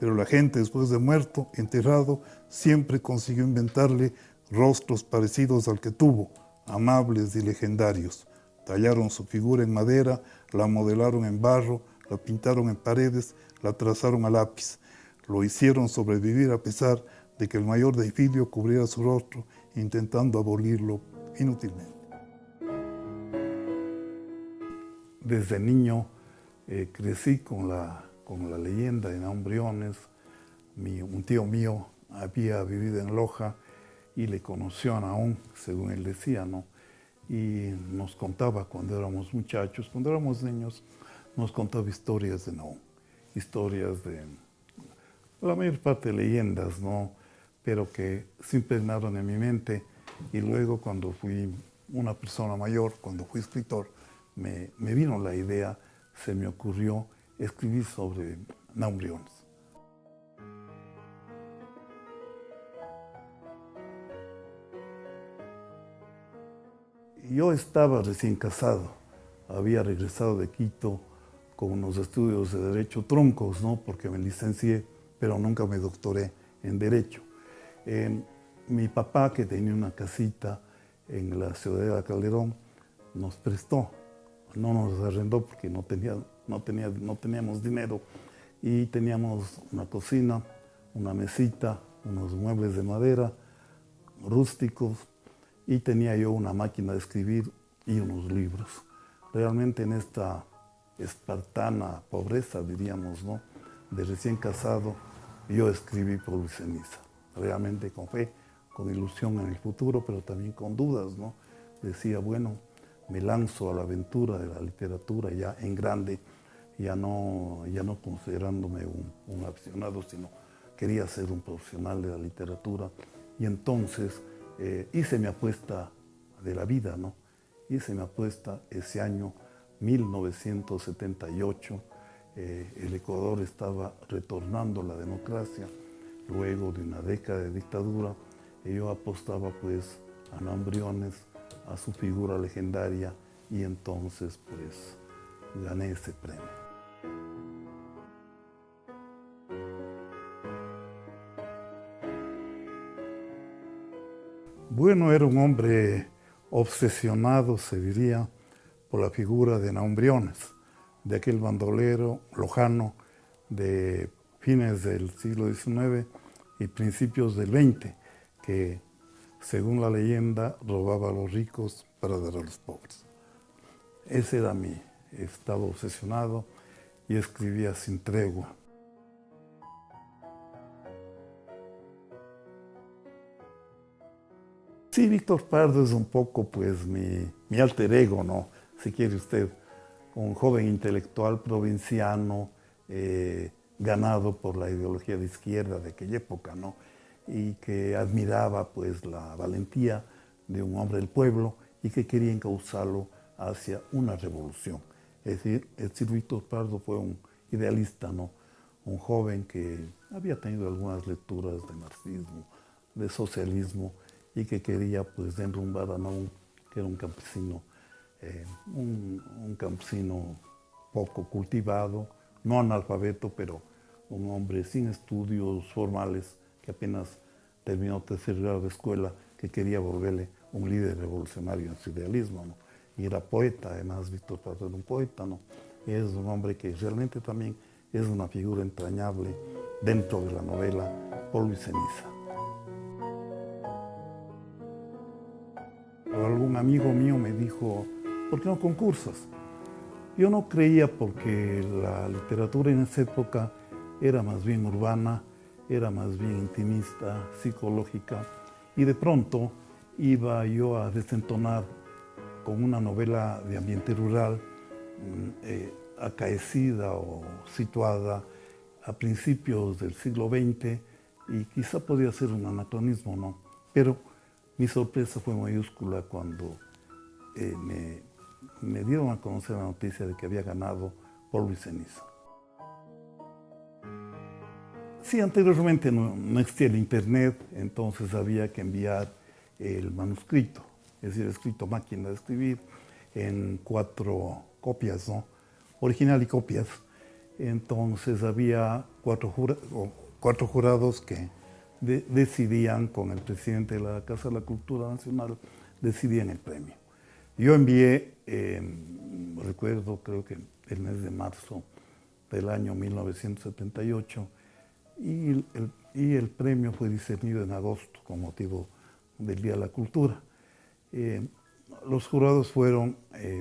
Pero la gente, después de muerto, enterrado, siempre consiguió inventarle rostros parecidos al que tuvo, amables y legendarios. Tallaron su figura en madera, la modelaron en barro, la pintaron en paredes, la trazaron a lápiz. Lo hicieron sobrevivir a pesar de que el mayor Deifilio cubriera su rostro, intentando abolirlo inútilmente. Desde niño crecí con la leyenda de Naum Briones. Un tío mío había vivido en Loja y le conoció a Naum, según él decía, ¿no? Y nos contaba cuando éramos muchachos, cuando éramos niños, nos contaba historias de Naum, historias de la mayor parte de leyendas, ¿no? Pero que se impregnaron en mi mente, y luego cuando fui una persona mayor, cuando fui escritor, me vino la idea, se me ocurrió escribir sobre Naum Briones. Yo estaba recién casado, había regresado de Quito con unos estudios de Derecho troncos, ¿no? Porque me licencié, pero nunca me doctoré en Derecho. Mi papá, que tenía una casita en la ciudad de Calderón, nos prestó, no nos arrendó porque no teníamos dinero, y teníamos una cocina, una mesita, unos muebles de madera rústicos, y tenía yo una máquina de escribir y unos libros. Realmente en esta espartana pobreza, diríamos, ¿no?, de recién casado, yo escribí Polvo y Ceniza, realmente con fe, con ilusión en el futuro, pero también con dudas, ¿no? Decía, bueno, me lanzo a la aventura de la literatura ya en grande, ya no considerándome un aficionado, sino quería ser un profesional de la literatura. Y entonces hice mi apuesta de la vida, ¿no? Hice mi apuesta ese año 1978. El Ecuador estaba retornando a la democracia luego de una década de dictadura, y yo apostaba pues a Naum Briones, a su figura legendaria, y entonces pues gané ese premio. Bueno, era un hombre obsesionado, se diría, por la figura de Naum Briones, de aquel bandolero lojano de fines del siglo XIX y principios del XX, que, según la leyenda, robaba a los ricos para dar a los pobres. Ese era mí, estaba obsesionado y escribía sin tregua. Sí, Víctor Pardo es un poco pues mi alter ego, ¿no? Si quiere usted, un joven intelectual provinciano, ganado por la ideología de izquierda de aquella época, ¿no? Y que admiraba pues la valentía de un hombre del pueblo y que quería encauzarlo hacia una revolución. Es decir, Víctor Pardo fue un idealista, ¿no? Un joven que había tenido algunas lecturas de marxismo, de socialismo, y que quería pues enrumbar a Naum, que era un campesino, un campesino poco cultivado, no analfabeto, pero un hombre sin estudios formales, que apenas terminó tercer grado de escuela, que quería volverle un líder revolucionario en su idealismo, ¿no? Y era poeta, además Víctor Pardo era un poeta, ¿no? Y es un hombre que realmente también es una figura entrañable dentro de la novela Polvo y Ceniza. Algún amigo mío me dijo, ¿por qué no concursas? Yo no creía, porque la literatura en esa época era más bien urbana, era más bien intimista, psicológica, y de pronto iba yo a desentonar con una novela de ambiente rural, acaecida o situada a principios del siglo XX, y quizá podía ser un anacronismo, ¿no? Pero Mi sorpresa fue mayúscula cuando me dieron a conocer la noticia de que había ganado Polvo y Ceniza. Sí, anteriormente no existía el internet, entonces había que enviar el manuscrito, es decir, escrito a máquina de escribir en 4 copias, ¿no? Original y copias. Entonces había 4 jurados que decidían con el presidente de la Casa de la Cultura Nacional, decidían el premio. Yo envié, recuerdo, creo que el mes de marzo del año 1978, y el premio fue discernido en agosto con motivo del Día de la Cultura. Los jurados fueron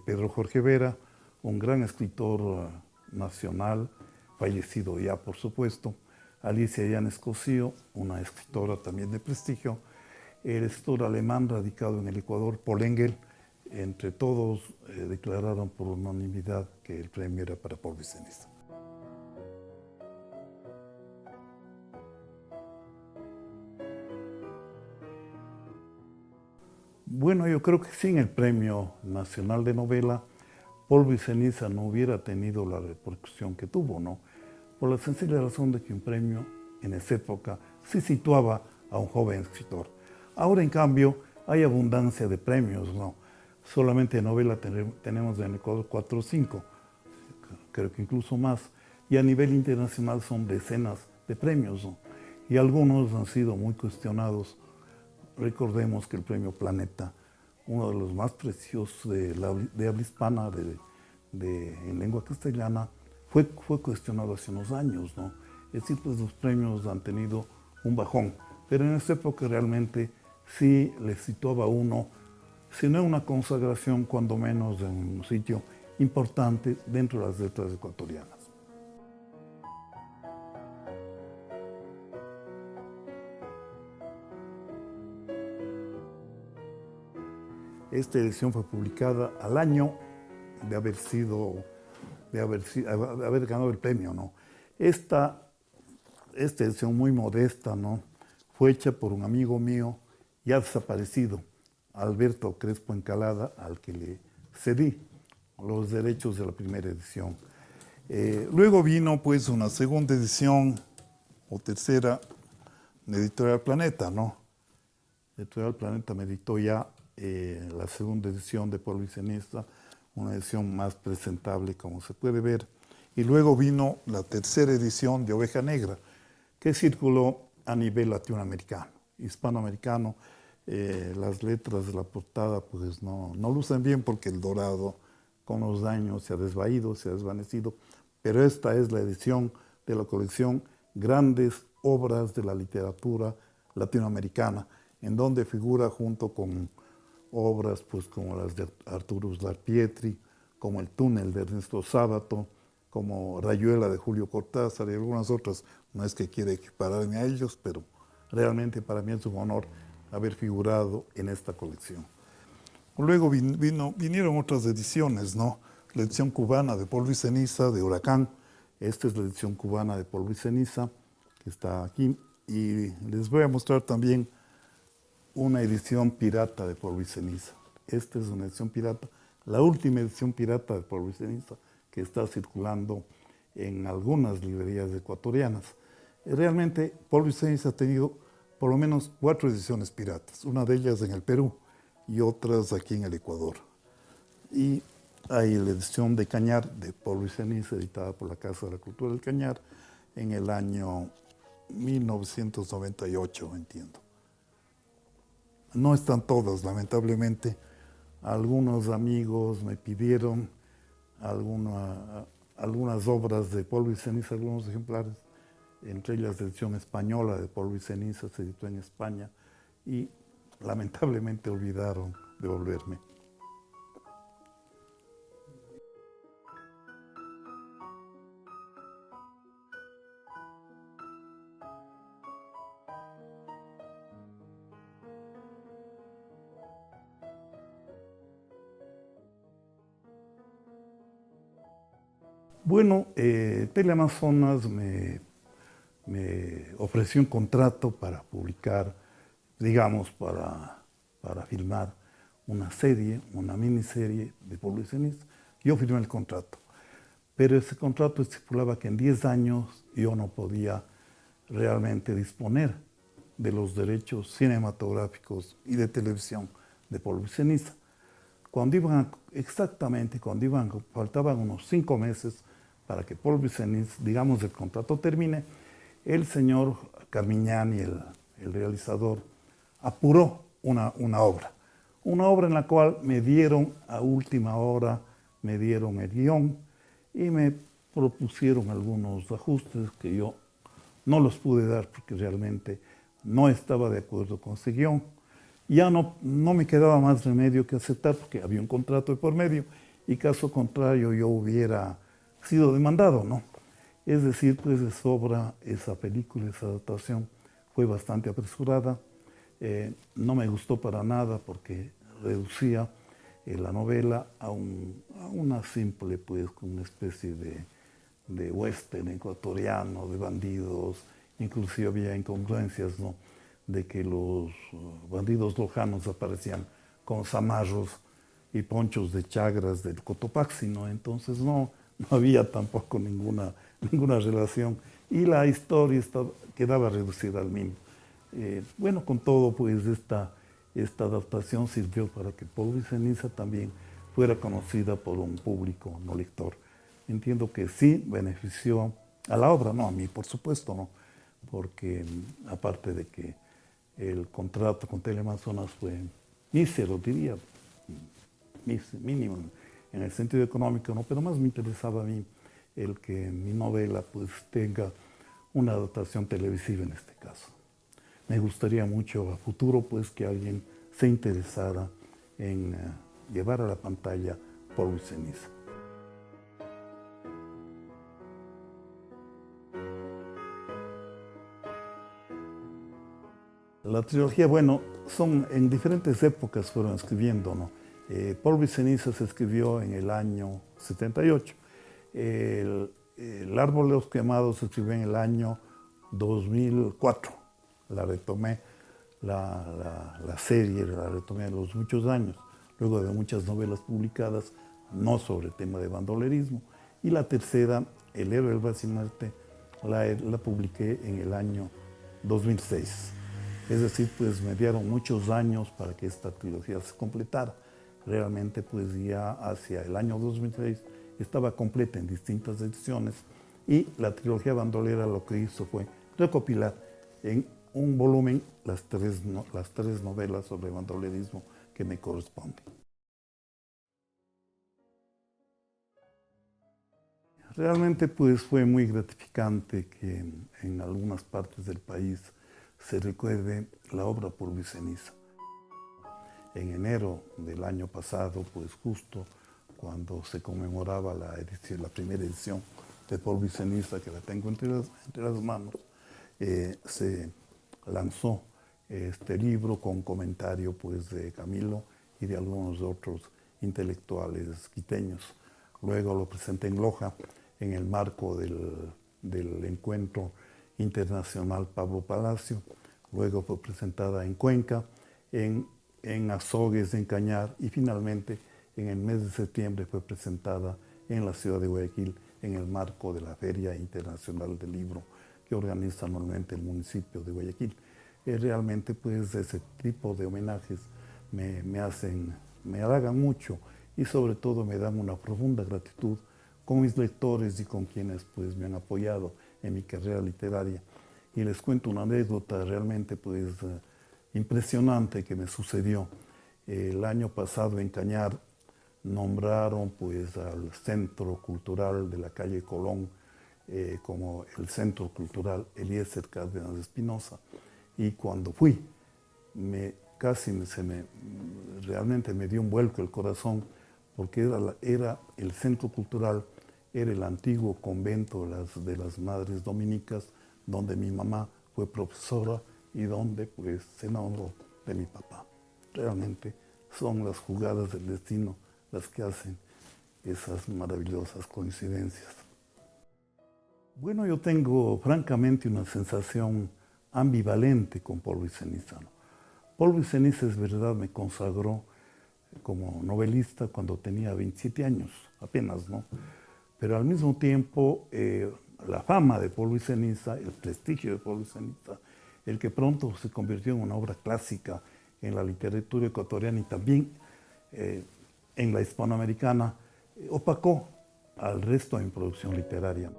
Pedro Jorge Vera, un gran escritor nacional, fallecido ya por supuesto, Alicia Llanes Cosío, una escritora también de prestigio, el escritor alemán radicado en el Ecuador, Paul Engel. Entre todos declararon por unanimidad que el premio era para Polvo y Ceniza. Bueno, yo creo que sin el Premio Nacional de Novela, Polvo y Ceniza no hubiera tenido la repercusión que tuvo, ¿no? Por la sencilla razón de que un premio en esa época sí situaba a un joven escritor. Ahora, en cambio, hay abundancia de premios, ¿no? Solamente en novela tenemos en Ecuador 4 o 5, creo que incluso más, y a nivel internacional son decenas de premios, ¿no? Y algunos han sido muy cuestionados. Recordemos que el premio Planeta, uno de los más preciosos de habla hispana, en lengua castellana, fue cuestionado hace unos años, ¿no? Es decir, pues los premios han tenido un bajón, pero en esa época realmente sí le situaba a uno, si no una consagración, cuando menos en un sitio importante dentro de las letras ecuatorianas. Esta edición fue publicada al año de haber ganado el premio, ¿no? Esta edición muy modesta, ¿no? Fue hecha por un amigo mío ya desaparecido, Alberto Crespo Encalada, al que le cedí los derechos de la primera edición. Luego vino pues una segunda edición o tercera de Editorial Planeta, ¿no? Editorial Planeta me editó ya la segunda edición de Polvo y Ceniza, una edición más presentable, como se puede ver. Y luego vino la tercera edición de Oveja Negra, que circuló a nivel latinoamericano, hispanoamericano. Las letras de la portada pues no lucen bien porque el dorado con los años se ha desvaído, se ha desvanecido, pero esta es la edición de la colección Grandes Obras de la Literatura Latinoamericana, en donde figura junto con obras pues, como las de Arturo Uslar Pietri, como El Túnel de Ernesto Sábato, como Rayuela de Julio Cortázar y algunas otras. No es que quiera equipararme a ellos, pero realmente para mí es un honor haber figurado en esta colección. Luego vinieron otras ediciones, ¿no? La edición cubana de Polvo y Ceniza, de Huracán. Esta es la edición cubana de Polvo y Ceniza, que está aquí. Y les voy a mostrar también una edición pirata de Polvo y Ceniza. Esta es una edición pirata, la última edición pirata de Polvo y Ceniza, que está circulando en algunas librerías ecuatorianas. Realmente Polvo y Ceniza ha tenido por lo menos 4 ediciones piratas, una de ellas en el Perú y otras aquí en el Ecuador. Y hay la edición de Cañar de Polvo y Ceniza, editada por la Casa de la Cultura del Cañar en el año 1998, entiendo. No están todas, lamentablemente. Algunos amigos me pidieron algunas obras de Polvo y Ceniza, algunos ejemplares, entre ellas la edición española de Polvo y Ceniza, se editó en España, y lamentablemente olvidaron devolverme. Bueno, Teleamazonas me ofreció un contrato para publicar, digamos, para para filmar una serie, una miniserie de Polvo y Ceniza. Yo firmé el contrato, pero ese contrato estipulaba que en 10 años yo no podía realmente disponer de los derechos cinematográficos y de televisión de Polvo y Ceniza. Faltaban unos 5 meses para que Polvo y Ceniza, digamos, el contrato termine, el señor Carmiñani, el realizador, apuró una obra en la cual me dieron a última hora, me dieron el guión y me propusieron algunos ajustes que yo no los pude dar porque realmente no estaba de acuerdo con ese guión. Ya no me quedaba más remedio que aceptar porque había un contrato de por medio y caso contrario yo hubiera sido demandado, ¿no? Es decir, pues esa película, esa adaptación fue bastante apresurada. No me gustó para nada porque reducía la novela a una simple, pues, una especie de western ecuatoriano, de bandidos. Inclusive había incongruencias, ¿no? De que los bandidos lojanos aparecían con zamarros y ponchos de chagras del Cotopaxi, ¿no? Entonces no había tampoco ninguna relación y la historia quedaba reducida al mínimo. Bueno, con todo, pues esta adaptación sirvió para que Polvo y Ceniza también fuera conocida por un público no lector. Entiendo que sí benefició a la obra, no a mí, por supuesto, no, porque aparte de que el contrato con Teleamazonas fue mísero, diría, mínimo en el sentido económico, ¿no? Pero más me interesaba a mí el que mi novela pues tenga una adaptación televisiva en este caso. Me gustaría mucho a futuro pues que alguien se interesara en llevar a la pantalla Polvo y Ceniza. La trilogía, bueno, son en diferentes épocas fueron escribiendo, ¿no? Polvo y Ceniza se escribió en el año 78. El Árbol de los Quemados se escribió en el año 2004. La retomé, la serie la retomé a los muchos años, luego de muchas novelas publicadas, no sobre tema de bandolerismo. Y la tercera, El Héroe del Bacinarte, la publiqué en el año 2006. Es decir, pues me dieron muchos años para que esta trilogía se completara. Realmente, pues ya hacia el año 2006 estaba completa en distintas ediciones y la trilogía bandolera lo que hizo fue recopilar en un volumen las tres novelas sobre bandolerismo que me corresponden. Realmente, pues fue muy gratificante que en algunas partes del país se recuerde la obra Polvo y Ceniza. En enero del año pasado, pues justo cuando se conmemoraba la primera edición de Polvo y Ceniza, que la tengo entre las manos, se lanzó este libro con comentario pues, de Camilo y de algunos otros intelectuales quiteños. Luego lo presenté en Loja en el marco del encuentro internacional Pablo Palacio. Luego fue presentada en Cuenca, en Azogues, en Cañar, y finalmente en el mes de septiembre fue presentada en la ciudad de Guayaquil en el marco de la Feria Internacional del Libro que organiza anualmente el municipio de Guayaquil. Realmente pues ese tipo de homenajes me halagan mucho y sobre todo me dan una profunda gratitud con mis lectores y con quienes pues me han apoyado en mi carrera literaria. Y les cuento una anécdota realmente pues impresionante que me sucedió. El año pasado en Cañar nombraron pues al Centro Cultural de la calle Colón como el Centro Cultural Eliezer Cárdenas de Espinosa. Y cuando fui, realmente me dio un vuelco el corazón, porque era el Centro Cultural, era el antiguo convento de las Madres Dominicas, donde mi mamá fue profesora y donde pues se enamoró de mi papá. Realmente son las jugadas del destino las que hacen esas maravillosas coincidencias. Bueno, yo tengo francamente una sensación ambivalente con Polvo y Ceniza, ¿no? Polvo y ceniza, es verdad, me consagró como novelista cuando tenía 27 años, apenas, ¿no? Pero al mismo tiempo, la fama de Polvo y ceniza, el prestigio de Polvo y ceniza, el que pronto se convirtió en una obra clásica en la literatura ecuatoriana y también en la hispanoamericana, opacó al resto de mi producción literaria.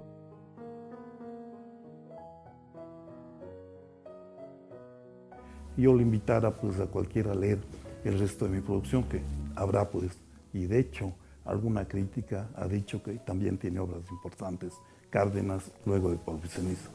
Yo le invitara pues, a cualquiera a leer el resto de mi producción, que habrá pues, y de hecho alguna crítica ha dicho que también tiene obras importantes, Cárdenas, luego de Polvo y ceniza.